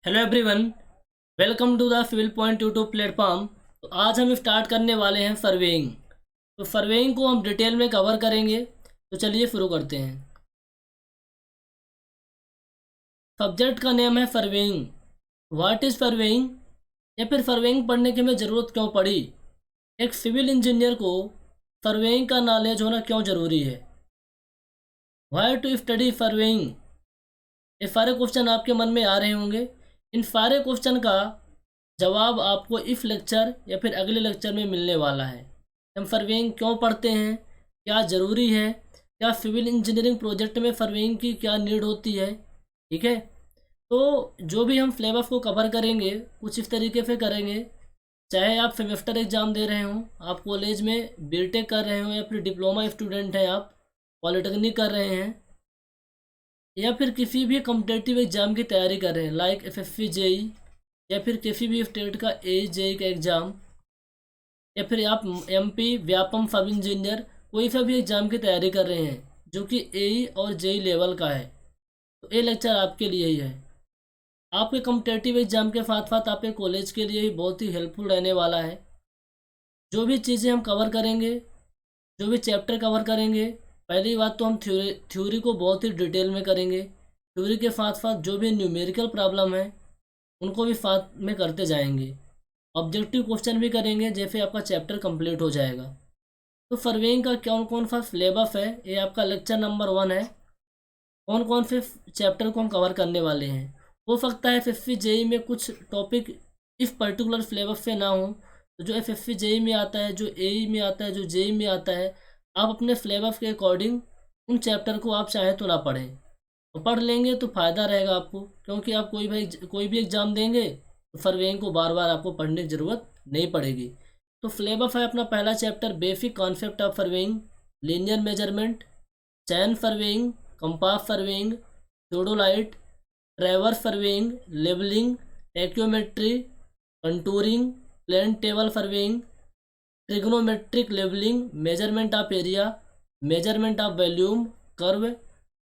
Hello everyone, welcome to the civil point YouTube platform. तो आज हम स्टार्ट करने वाले हैं सर्वेइंग। तो सर्वेइंग को हम डिटेल में कवर करेंगे। तो चलिए शुरू करते हैं। सब्जेक्ट का नेम है सर्वेइंग। व्हाट इज़ सर्वेइंग, या फिर सर्वेइंग पढ़ने की हमें ज़रूरत क्यों पड़ी। एक सिविल इंजीनियर को सर्वेइंग का नॉलेज होना क्यों ज़रूरी है। Why to study surveying. ये सारे क्वेश्चन आपके मन में आ रहे होंगे। इन सारे क्वेश्चन का जवाब आपको इस लेक्चर या फिर अगले लेक्चर में मिलने वाला है। हम सर्वेइंग क्यों पढ़ते हैं, क्या ज़रूरी है, क्या सिविल इंजीनियरिंग प्रोजेक्ट में सर्वेइंग की क्या नीड होती है। ठीक है, तो जो भी हम सिलेबस को कवर करेंगे कुछ इस तरीके से करेंगे। चाहे आप सेमेस्टर एग्ज़ाम दे रहे हों, आप कॉलेज में बीटेक कर रहे हों, या फिर डिप्लोमा स्टूडेंट हैं, आप पॉलिटेक्निक कर रहे हैं, या फिर किसी भी कॉम्पिटिटिव एग्ज़ाम की तैयारी कर रहे हैं लाइक एसएससी जेई, या फिर किसी भी स्टेट का जेई का एग्ज़ाम, या फिर आप एमपी व्यापम सब इंजीनियर कोई सा भी एग्ज़ाम की तैयारी कर रहे हैं जो कि एई और जेई लेवल का है, तो ये लेक्चर आपके लिए ही है। आपके कॉम्पिटिटिव एग्ज़ाम के साथ साथ आपके कॉलेज के लिए ही बहुत ही हेल्पफुल रहने वाला है। जो भी चीज़ें हम कवर करेंगे, जो भी चैप्टर कवर करेंगे, पहली बात तो हम थ्योरी को बहुत ही डिटेल में करेंगे। थ्योरी के साथ साथ जो भी न्यूमेरिकल प्रॉब्लम है उनको भी साथ में करते जाएंगे। ऑब्जेक्टिव क्वेश्चन भी करेंगे, जैसे आपका चैप्टर कंप्लीट हो जाएगा। तो सर्वेइंग का कौन कौन सा सिलेबस है, ये आपका लेक्चर नंबर 1 है। कौन कौन से चैप्टर को हम कवर करने वाले हैं। हो सकता है एसएससी जेई में कुछ टॉपिक इस पर्टिकुलर सिलेबस से ना हो, तो जो एसएससी जेई में आता है, जो एई में आता है, जो जेई में आता है, आप अपने सिलेबस के अकॉर्डिंग उन चैप्टर को आप चाहे तो ना पढ़ें। तो पढ़ लेंगे तो फ़ायदा रहेगा आपको, क्योंकि आप कोई भी एग्ज़ाम देंगे तो सर्वेइंग को बार बार आपको पढ़ने की ज़रूरत नहीं पड़ेगी। तो सिलेबस है अपना पहला chapter basic concept of surveying, linear measurement, chain surveying, compass surveying, theodolite, traverse surveying, levelling, tacheometry, contouring, plane table surveying, trigonometric levelling, measurement of area, measurement of volume, curve,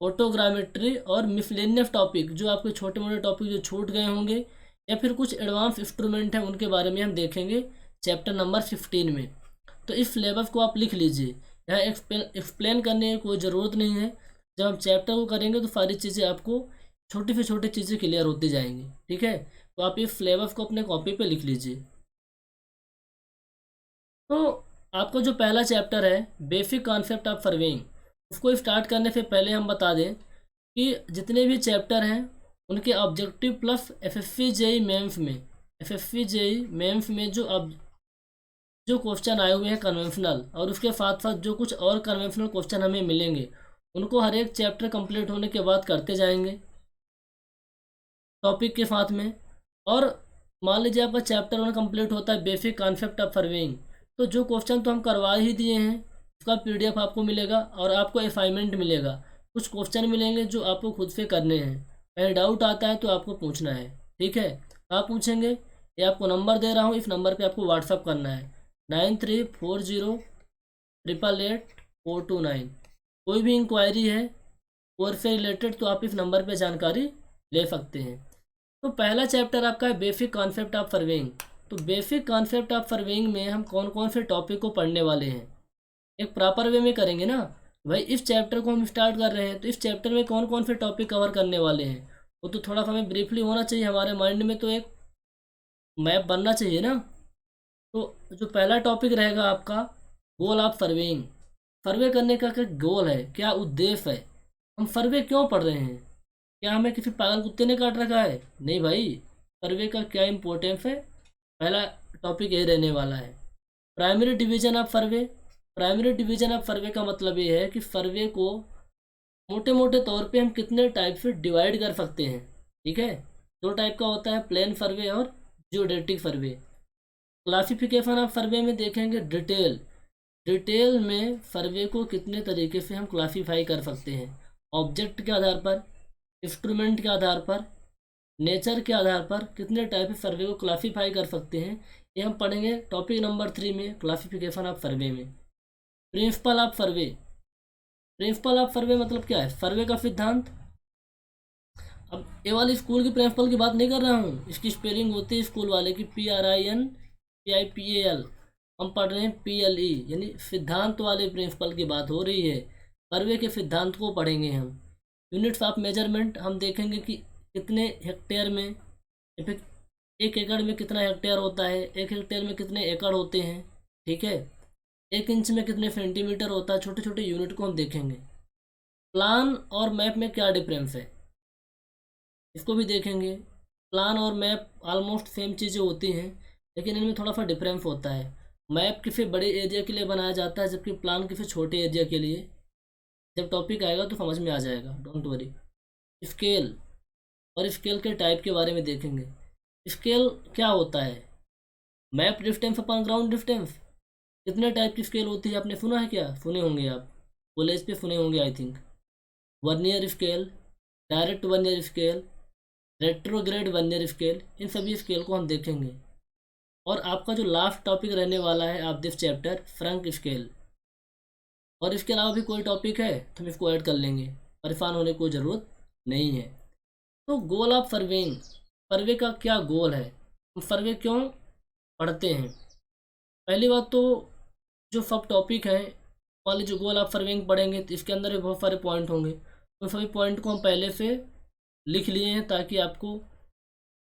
photogrammetry और miscellaneous topic, जो आपके छोटे मोटे topic जो छूट गए होंगे, या फिर कुछ एडवांस इंस्ट्रूमेंट हैं उनके बारे में हम देखेंगे चैप्टर नंबर 15 में। तो इस सिलेबस को आप लिख लीजिए, यहाँ एक्सप्लेन करने की कोई ज़रूरत नहीं है। जब हम चैप्टर को करेंगे तो सारी चीज़ें आपको छोटी से छोटी चीज़ें क्लियर होती जाएंगी। ठीक है, तो आप इस सिलेबस को अपने कॉपी पे लिख लीजिए। तो आपका जो पहला चैप्टर है बेसिक कॉन्सेप्ट ऑफ सर्वेइंग, उसको स्टार्ट करने से पहले हम बता दें कि जितने भी चैप्टर हैं उनके objective plus SSC JE mains में, एसएससी जेई मेंस में जो क्वेश्चन आए हुए हैं कन्वेंशनल, और उसके साथ साथ जो कुछ और कन्वेंशनल क्वेश्चन हमें मिलेंगे, उनको हर एक चैप्टर कंप्लीट होने के बाद करते जाएंगे टॉपिक के साथ में। और मान लीजिए आपका चैप्टर 1 कंप्लीट होता है बेसिक कॉन्सेप्ट ऑफ सर्वेइंग, तो जो क्वेश्चन तो हम करवा ही दिए हैं उसका पीडीएफ आपको मिलेगा, और आपको असाइनमेंट मिलेगा। कुछ क्वेश्चन मिलेंगे जो आपको खुद से करने हैं। कहीं डाउट आता है तो आपको पूछना है। ठीक है, आप पूछेंगे, ये आपको नंबर दे रहा हूँ, इस नंबर पे आपको व्हाट्सअप करना है 9340888429। कोई भी इंक्वायरी है और से रिलेटेड तो आप इस नंबर पे जानकारी ले सकते हैं। तो पहला चैप्टर आपका है बेसिक कॉन्सेप्ट ऑफ सर्वेइंग। तो बेसिक कॉन्सेप्ट ऑफ सर्वेइंग में हम कौन कौन से टॉपिक को पढ़ने वाले हैं, एक प्रॉपर वे में करेंगे ना। भाई इस चैप्टर को हम स्टार्ट कर रहे हैं तो इस चैप्टर में कौन कौन से टॉपिक कवर करने वाले हैं, वो तो थोड़ा सा हमें ब्रीफली होना चाहिए, हमारे माइंड में तो एक मैप बनना चाहिए ना। तो जो पहला टॉपिक रहेगा आपका गोल ऑफ सर्वेइंग। सर्वे करने का क्या गोल है, क्या उद्देश्य है, हम सर्वे क्यों पढ़ रहे हैं। क्या हमें किसी पागल कुत्ते ने काट रखा है, नहीं भाई। सर्वे का क्या इम्पोर्टेंस है, पहला टॉपिक यही रहने वाला है। Primary division of survey. Primary division of सर्वे का मतलब ये है कि सर्वे को मोटे मोटे तौर पे हम कितने टाइप से डिवाइड कर सकते हैं। ठीक है, दो टाइप का होता है, प्लेन सर्वे और जियोडेटिक सर्वे। क्लासिफिकेशन ऑफ सर्वे में देखेंगे डिटेल, डिटेल में सर्वे को कितने तरीके से हम क्लासीफाई कर सकते हैं, ऑब्जेक्ट के आधार पर, इंस्ट्रूमेंट के आधार पर, नेचर के आधार पर कितने टाइप ऑफ सर्वे को क्लासीफाई कर सकते हैं, ये हम पढ़ेंगे टॉपिक नंबर 3 में, क्लासिफिकेशन ऑफ सर्वे में। Principle of survey. Principle of सर्वे मतलब क्या है, सर्वे का सिद्धांत। अब ये वाली स्कूल की प्रिंसिपल की बात नहीं कर रहा हूँ, इसकी स्पेलिंग होती है स्कूल वाले की PRINCIPAL। हम पढ़ रहे हैं PLE, यानी सिद्धांत वाले प्रिंसिपल की बात हो रही है। सर्वे के सिद्धांत को पढ़ेंगे हम। यूनिट्स ऑफ मेजरमेंट हम देखेंगे कि कितने हेक्टेयर में, या फिर 1 एकड़ में कितना हेक्टेयर होता है, 1 हेक्टेयर में कितने एकड़ होते हैं, ठीक है। 1 इंच में कितने सेंटीमीटर होता है, छोटे छोटे यूनिट को हम देखेंगे। प्लान और मैप में क्या डिफरेंस है इसको भी देखेंगे। प्लान और मैप ऑलमोस्ट सेम चीज़ें होती हैं, लेकिन इनमें थोड़ा सा डिफरेंस होता है। मैप किसी बड़े एरिया के लिए बनाया जाता है, जबकि प्लान किसी छोटे एरिया के लिए। जब टॉपिक आएगा तो समझ में आ जाएगा, डोंट वरी। स्केल और स्केल के टाइप के बारे में देखेंगे। स्केल क्या होता है? Map distance upon ground distance. कितने टाइप की स्केल होती है आपने सुना है क्या? सुने होंगे आप, कॉलेज पे सुने होंगे I think. Vernier scale, direct vernier scale, retrograde vernier scale, इन सभी स्केल को हम देखेंगे। और आपका जो लास्ट टॉपिक रहने वाला है आप दिस चैप्टर, फ्रंक स्केल। और इसके अलावा भी कोई टॉपिक है तो हम इसको ऐड कर लेंगे, परेशान होने की कोई ज़रूरत नहीं है। तो गोल ऑफ सर्वेइंग, सर्वे का क्या गोल है, हम सर्वे क्यों पढ़ते हैं? पहली बात तो जो सब टॉपिक है वाले जो गोल ऑफ सर्वेइंग पढ़ेंगे तो इसके अंदर भी बहुत सारे पॉइंट होंगे। तो सभी पॉइंट को हम पहले से लिख लिए हैं ताकि आपको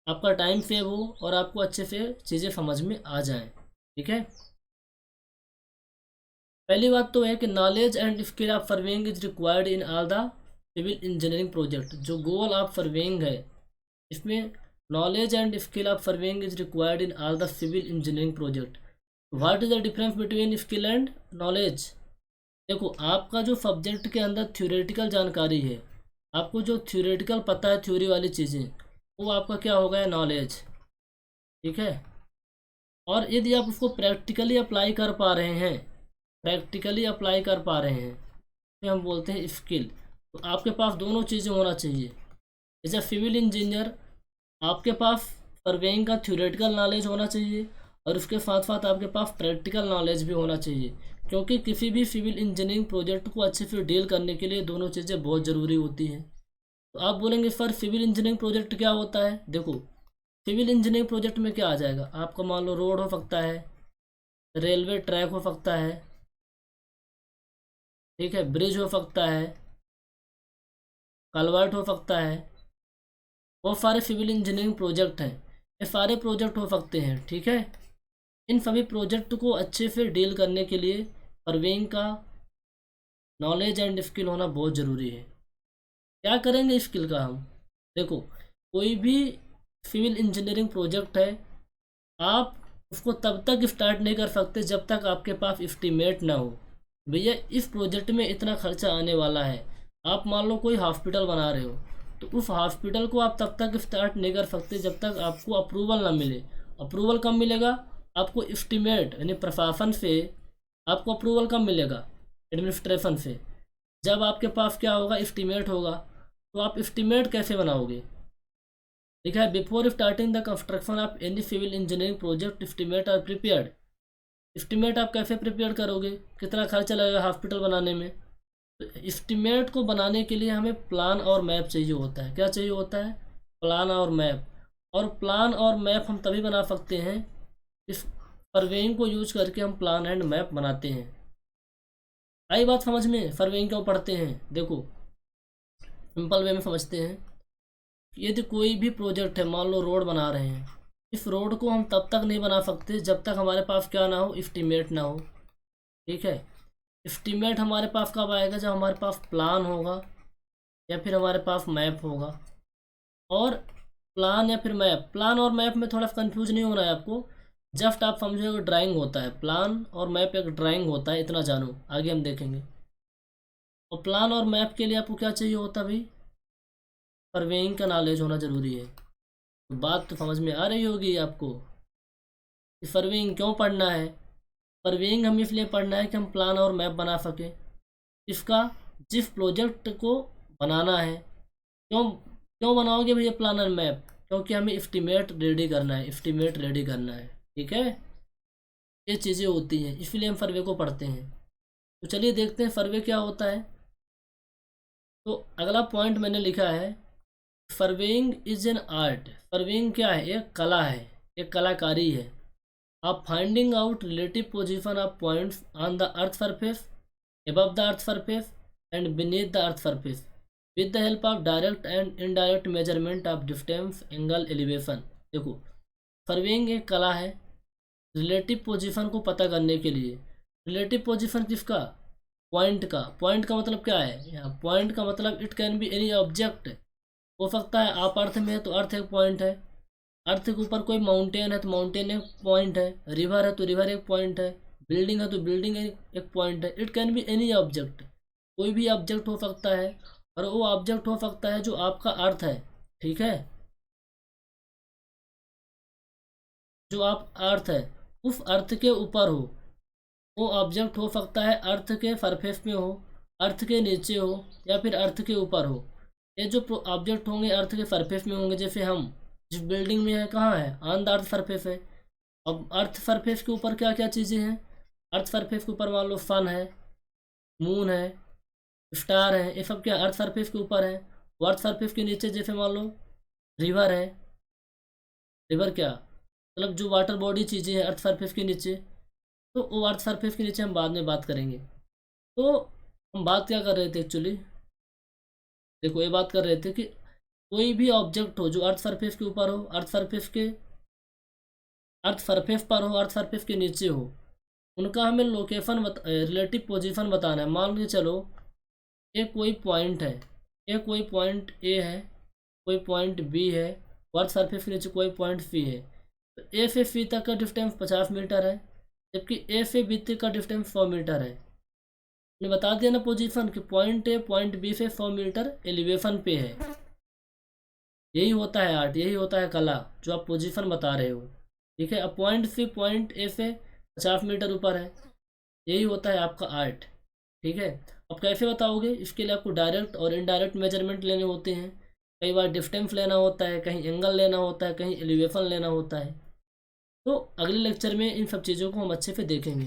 आपका टाइम सेव हो और आपको अच्छे से चीज़ें समझ में आ जाएं, ठीक है। पहली बात तो है कि knowledge and skill of surveying is required in all the civil engineering project. जो गोल ऑफ सर्वेइंग है इसमें knowledge and skill of surveying is required in all the civil engineering project. What is the difference between skill and knowledge? देखो, आपका जो subject के अंदर theoretical जानकारी है, आपको जो थ्योरेटिकल पता है, थ्योरी वाली चीज़ें, वो आपका क्या हो गया? नॉलेज, ठीक है। और यदि आप उसको प्रैक्टिकली अप्लाई कर पा रहे हैं, प्रैक्टिकली अप्लाई कर पा रहे हैं, तो हम बोलते हैं स्किल। तो आपके पास दोनों चीज़ें होना चाहिए। एज ए सिविल इंजीनियर आपके पास सर्वेइंग का थ्योरेटिकल नॉलेज होना चाहिए और उसके साथ साथ आपके पास प्रैक्टिकल नॉलेज भी होना चाहिए, क्योंकि किसी भी सिविल इंजीनियरिंग प्रोजेक्ट को अच्छे से डील करने के लिए दोनों चीज़ें बहुत ज़रूरी होती हैं। तो आप बोलेंगे सर सिविल इंजीनियरिंग प्रोजेक्ट क्या होता है? देखो, सिविल इंजीनियरिंग प्रोजेक्ट में क्या आ जाएगा आपका, मान लो रोड हो सकता है, रेलवे ट्रैक हो सकता है, ठीक है, ब्रिज हो सकता है, कलवर्ट हो सकता है। बहुत सारे सिविल इंजीनियरिंग प्रोजेक्ट हैं, ये सारे प्रोजेक्ट हो सकते हैं, ठीक है। इन सभी प्रोजेक्ट को अच्छे से डील करने के लिए सर्वेइंग का नॉलेज एंड स्किल होना बहुत ज़रूरी है। क्या करेंगे स्किल का हम? देखो, कोई भी सिविल इंजीनियरिंग प्रोजेक्ट है, आप उसको तब तक स्टार्ट नहीं कर सकते जब तक आपके पास एस्टीमेट ना हो। भैया इस प्रोजेक्ट में इतना खर्चा आने वाला है। आप मान लो कोई हॉस्पिटल बना रहे हो, तो उस हॉस्पिटल को आप तब तक स्टार्ट नहीं कर सकते जब तक आपको अप्रूवल ना मिले। अप्रूवल कब मिलेगा? आपको एस्टीमेट यानी प्रशासन से आपको अप्रूवल कब मिलेगा? एडमिनिस्ट्रेशन से। जब आपके पास क्या होगा? एस्टीमेट होगा। तो आप एस्टीमेट कैसे बनाओगे? लिखा है before starting the construction of any civil engineering project estimate are prepared. Estimate आप कैसे प्रिपेयर करोगे? कितना खर्चा लगेगा हॉस्पिटल बनाने में? तो एस्टीमेट को बनाने के लिए हमें प्लान और मैप चाहिए होता है। क्या चाहिए होता है? प्लान और मैप। और प्लान और मैप हम तभी बना सकते हैं, इस सर्वेइंग को यूज करके हम प्लान एंड मैप बनाते हैं। आई बात समझ में? सर्वेइंग क्यों पढ़ते हैं? देखो, सिंपल वे में समझते हैं। यदि कोई भी प्रोजेक्ट है, मान लो रोड बना रहे हैं, इस रोड को हम तब तक नहीं बना सकते जब तक हमारे पास क्या ना हो? एस्टीमेट ना हो, ठीक है। एस्टीमेट हमारे पास कब आएगा? जब हमारे पास प्लान होगा या फिर हमारे पास मैप होगा। और प्लान या फिर मैप, प्लान और मैप में थोड़ा कंफ्यूज नहीं होना है आपको। जस्ट आप समझो कि ड्राइंग होता है, प्लान और मैप एक ड्राइंग होता है, इतना जानो, आगे हम देखेंगे। और प्लान और मैप के लिए आपको क्या चाहिए होता है भाई? सर्वेइंग का नॉलेज होना ज़रूरी है। तो बात तो समझ में आ रही होगी आपको कि सर्वेइंग क्यों पढ़ना है। सर्वेइंग हम इसलिए पढ़ना है कि हम प्लान और मैप बना सकें इसका, जिस प्रोजेक्ट को बनाना है। क्यों क्यों बनाओगे भैया प्लान और मैप? क्योंकि हमें एस्टीमेट रेडी करना है, एस्टीमेट रेडी करना है, ठीक है। ये चीज़ें होती हैं, इसलिए हम सर्वे को पढ़ते हैं। तो चलिए देखते हैं सर्वे क्या होता है। तो अगला पॉइंट मैंने लिखा है, surveying is an art. Surveying क्या है? एक कला है, एक कलाकारी है। आप finding out relative position of points on the earth surface, above the earth surface and beneath the earth surface with the help of direct and indirect measurement of distance, angle, elevation। देखो, surveying एक कला है relative position को पता करने के लिए। Relative position किसका? पॉइंट का। पॉइंट का मतलब क्या है? यहाँ पॉइंट का मतलब it can be any object. हो सकता है आप अर्थ में है तो अर्थ एक पॉइंट है, अर्थ के ऊपर कोई माउंटेन है तो माउंटेन एक पॉइंट है, रिवर है तो रिवर एक पॉइंट है, बिल्डिंग है तो बिल्डिंग एक पॉइंट है। It can be any object, कोई भी ऑब्जेक्ट हो सकता है, और वो ऑब्जेक्ट हो सकता है जो आपका अर्थ है। ठीक है, जो आप अर्थ है उस अर्थ के ऊपर हो। वो ऑब्जेक्ट हो सकता है अर्थ के सरफेस में हो, अर्थ के नीचे हो, या फिर अर्थ के ऊपर हो। ये जो ऑब्जेक्ट होंगे अर्थ के सरफेस में होंगे। जैसे हम जिस बिल्डिंग में है, कहाँ है? ऑन द अर्थ सरफेस है। अब अर्थ सरफेस के ऊपर क्या क्या चीज़ें हैं? अर्थ सरफेस के ऊपर मान लो सन है, मून है, स्टार है, ये सब क्या अर्थ सरफेस के ऊपर है। अर्थ सरफेस के नीचे जैसे मान लो रिवर है। रिवर क्या मतलब जो वाटर बॉडी चीज़ें हैं अर्थ सरफेस के नीचे, तो वो अर्थ सरफेस के नीचे हम बाद में बात करेंगे। तो हम बात क्या कर रहे थे एक्चुअली? देखो, ये बात कर रहे थे कि कोई भी ऑब्जेक्ट हो जो अर्थ सरफेस के ऊपर हो, अर्थ सरफेस पर हो, अर्थ सरफेस के नीचे हो, उनका हमें लोकेशन रिलेटिव पोजीशन बताना है। मान के चलो ये कोई पॉइंट है, ये कोई पॉइंट ए है, कोई पॉइंट बी है, अर्थ सरफेस के नीचे कोई पॉइंट सी है। तो ए से सी तक का डिस्टेंस 50 मीटर है, जबकि ए से बी तक का डिस्टेंस 100 मीटर है। ने बता दिया ना पोजीशन कि पॉइंट ए पॉइंट बी से 100 मीटर एलिवेशन पे है। यही होता है आर्ट, यही होता है कला, जो आप पोजीशन बता रहे हो। ठीक है, अब पॉइंट से पॉइंट ए से 50 मीटर ऊपर है, यही होता है आपका आर्ट। ठीक है, अब कैसे बताओगे? इसके लिए आपको डायरेक्ट और इनडायरेक्ट मेजरमेंट लेने होते हैं। कई बार डिस्टेंस लेना होता है, कहीं एंगल लेना होता है, कहीं एलिवेशन लेना होता है। तो अगले लेक्चर में इन सब चीज़ों को हम अच्छे से देखेंगे।